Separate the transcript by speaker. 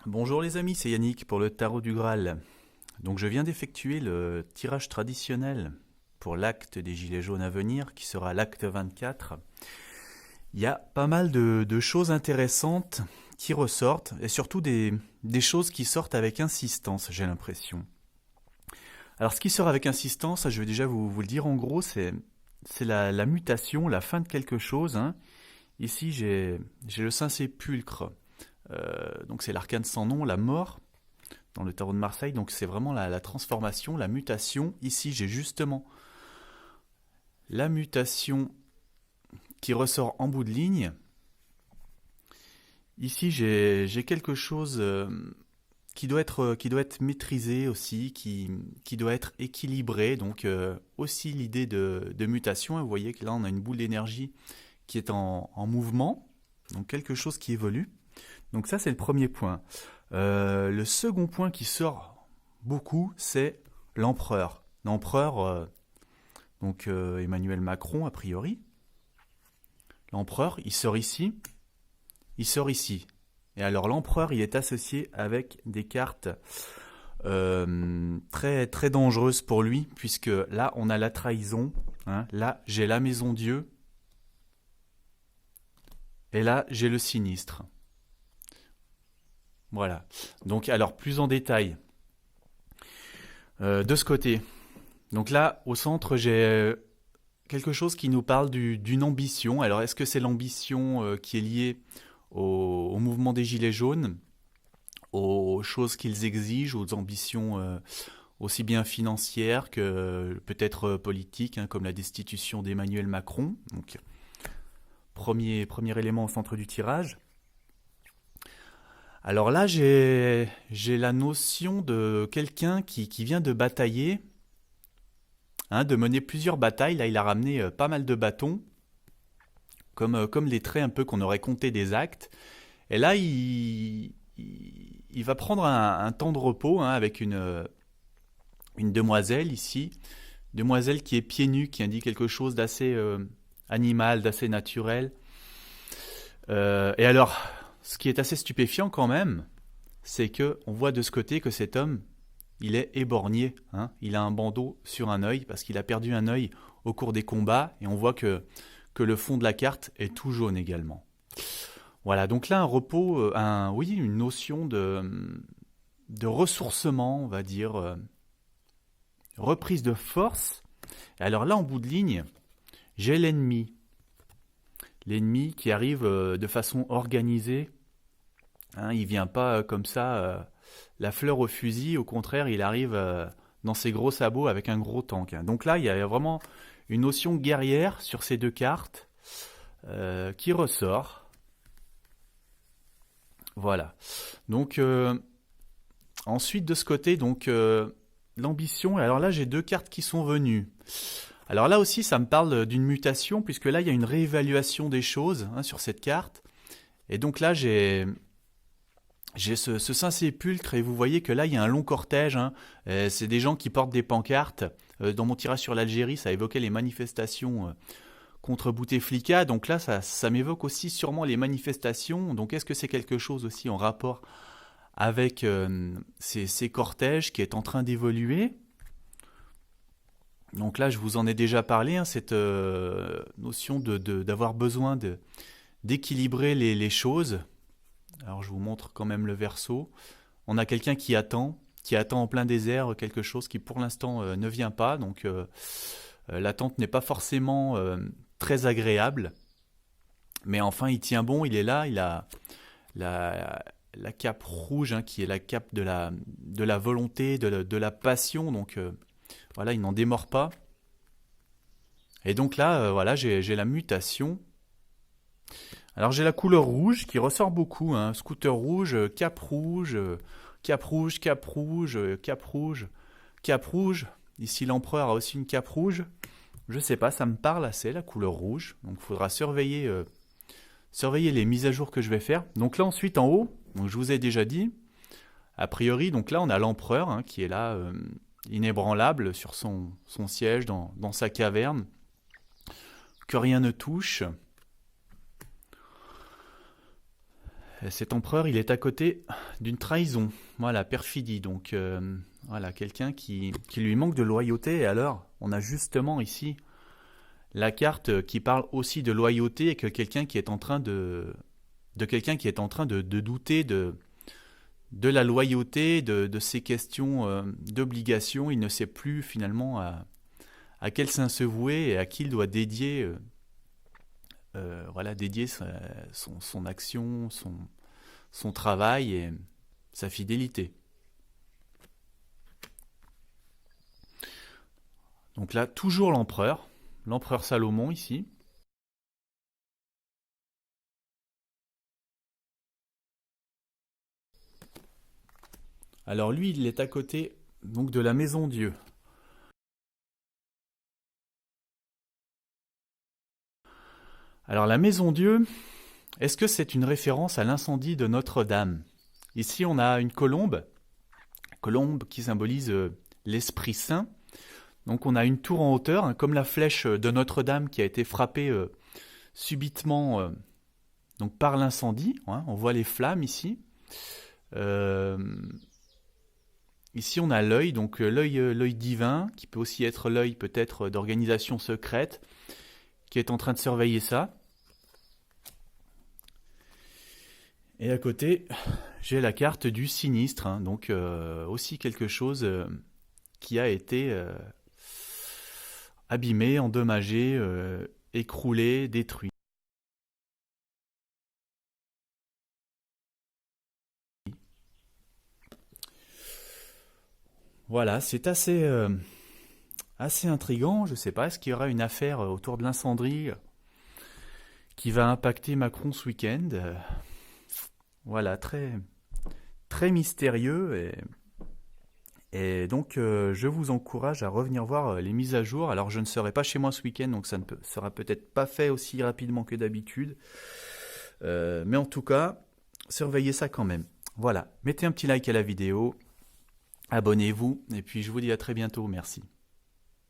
Speaker 1: Bonjour les amis, c'est Yannick pour le Tarot du Graal. Donc je viens d'effectuer le tirage traditionnel pour l'acte des Gilets jaunes à venir, qui sera l'acte 24. Il y a pas mal de choses intéressantes qui ressortent, et surtout des choses qui sortent avec insistance, j'ai l'impression. Alors ce qui sort avec insistance, je vais déjà vous le dire en gros, c'est la mutation, la fin de quelque chose, hein. Ici j'ai le Saint-Sépulcre. Donc c'est l'arcane sans nom, la mort, dans le tarot de Marseille. Donc c'est vraiment la transformation, la mutation. Ici j'ai justement la mutation qui ressort en bout de ligne. Ici j'ai quelque chose qui doit être maîtrisé aussi, qui doit être équilibré. Donc aussi l'idée de mutation. Vous voyez que là on a une boule d'énergie qui est en mouvement, donc quelque chose qui évolue. Donc ça c'est le premier point. Le second point qui sort beaucoup, c'est l'empereur. L'empereur, donc Emmanuel Macron a priori. L'empereur, il sort ici, il sort ici. Et alors l'empereur, il est associé avec des cartes très, très dangereuses pour lui, puisque là on a la trahison, hein. Là j'ai la maison Dieu, et là j'ai le sinistre. Voilà. Donc, alors, plus en détail. De ce côté. Donc là, au centre, j'ai quelque chose qui nous parle d'une ambition. Alors, est-ce que c'est l'ambition qui est liée au mouvement des Gilets jaunes, aux choses qu'ils exigent, aux ambitions aussi bien financières que peut-être politiques, hein, comme la destitution d'Emmanuel Macron. Donc, premier élément au centre du tirage. Alors là, j'ai la notion de quelqu'un qui vient de batailler, hein, de mener plusieurs batailles. Là, il a ramené pas mal de bâtons, comme les traits un peu qu'on aurait compté des actes. Et là, il va prendre un temps de repos, hein, avec une demoiselle ici. Demoiselle qui est pieds nus, qui indique quelque chose d'assez animal, d'assez naturel. Et alors, ce qui est assez stupéfiant quand même, c'est que on voit de ce côté que cet homme, il est éborgné, hein. Il a un bandeau sur un œil parce qu'il a perdu un œil au cours des combats, et on voit que le fond de la carte est tout jaune également. Voilà, donc là un repos, une notion de ressourcement, on va dire, reprise de force. Et alors là en bout de ligne, j'ai l'ennemi. L'ennemi qui arrive de façon organisée. Hein, il vient pas comme ça, la fleur au fusil. Au contraire, il arrive dans ses gros sabots avec un gros tank, hein. Donc là, il y a vraiment une notion guerrière sur ces deux cartes qui ressort. Voilà. Donc ensuite de ce côté, donc l'ambition. Alors là, j'ai deux cartes qui sont venues. Alors là aussi, ça me parle d'une mutation, puisque là, il y a une réévaluation des choses, hein, sur cette carte. Et donc là, j'ai ce Saint-Sépulcre, et vous voyez que là, il y a un long cortège, hein. C'est des gens qui portent des pancartes. Dans mon tirage sur l'Algérie, ça évoquait les manifestations contre Bouteflika. Donc là, ça m'évoque aussi sûrement les manifestations. Donc est-ce que c'est quelque chose aussi en rapport avec ces cortèges qui est en train d'évoluer ? Donc là, je vous en ai déjà parlé, hein, cette notion d'avoir besoin d'équilibrer les choses. Alors je vous montre quand même le verso. On a quelqu'un qui attend en plein désert quelque chose qui pour l'instant ne vient pas. Donc l'attente n'est pas forcément très agréable. Mais enfin, il tient bon, il est là, il a la cape rouge, hein, qui est la cape de la volonté, de la passion. Donc voilà, il n'en démord pas. Et donc là, voilà, j'ai la mutation. Alors j'ai la couleur rouge qui ressort beaucoup, hein. Scooter rouge, cap rouge, cap rouge, cap rouge, cap rouge, cap rouge. Ici l'empereur a aussi une cape rouge. Je sais pas, ça me parle assez, la couleur rouge. Donc il faudra surveiller les mises à jour que je vais faire. Donc là ensuite en haut, donc je vous ai déjà dit, a priori, donc là on a l'empereur, hein, qui est là, inébranlable sur son siège dans sa caverne, que rien ne touche. Cet empereur, il est à côté d'une trahison. Voilà, perfidie. Donc, voilà, quelqu'un qui lui manque de loyauté. Et alors, on a justement ici la carte qui parle aussi de loyauté et que quelqu'un qui est en train de quelqu'un qui est en train de douter de la loyauté, de ces questions d'obligation. Il ne sait plus finalement à quel saint se vouer et à qui il doit dédier, voilà, dédier son action, son travail et sa fidélité. Donc là, toujours l'empereur Salomon ici. Alors lui, il est à côté donc de la maison Dieu. Alors la maison Dieu, est-ce que c'est une référence à l'incendie de Notre-Dame? Ici, on a une colombe qui symbolise l'Esprit Saint. Donc on a une tour en hauteur, hein, comme la flèche de Notre-Dame qui a été frappée subitement donc par l'incendie. Hein, on voit les flammes ici. Ici, on a l'œil, donc l'œil divin, qui peut aussi être l'œil peut-être d'organisation secrète, qui est en train de surveiller ça. Et à côté, j'ai la carte du sinistre, hein, donc aussi quelque chose qui a été abîmé, endommagé, écroulé, détruit. Voilà, c'est assez intriguant. Je ne sais pas, est-ce qu'il y aura une affaire autour de l'incendie qui va impacter Macron ce week-end? Voilà, très, très mystérieux. Et donc, je vous encourage à revenir voir les mises à jour. Alors, je ne serai pas chez moi ce week-end, donc ça ne sera peut-être pas fait aussi rapidement que d'habitude. Mais en tout cas, surveillez ça quand même. Voilà, mettez un petit like à la vidéo, abonnez-vous, et puis je vous dis à très bientôt. Merci.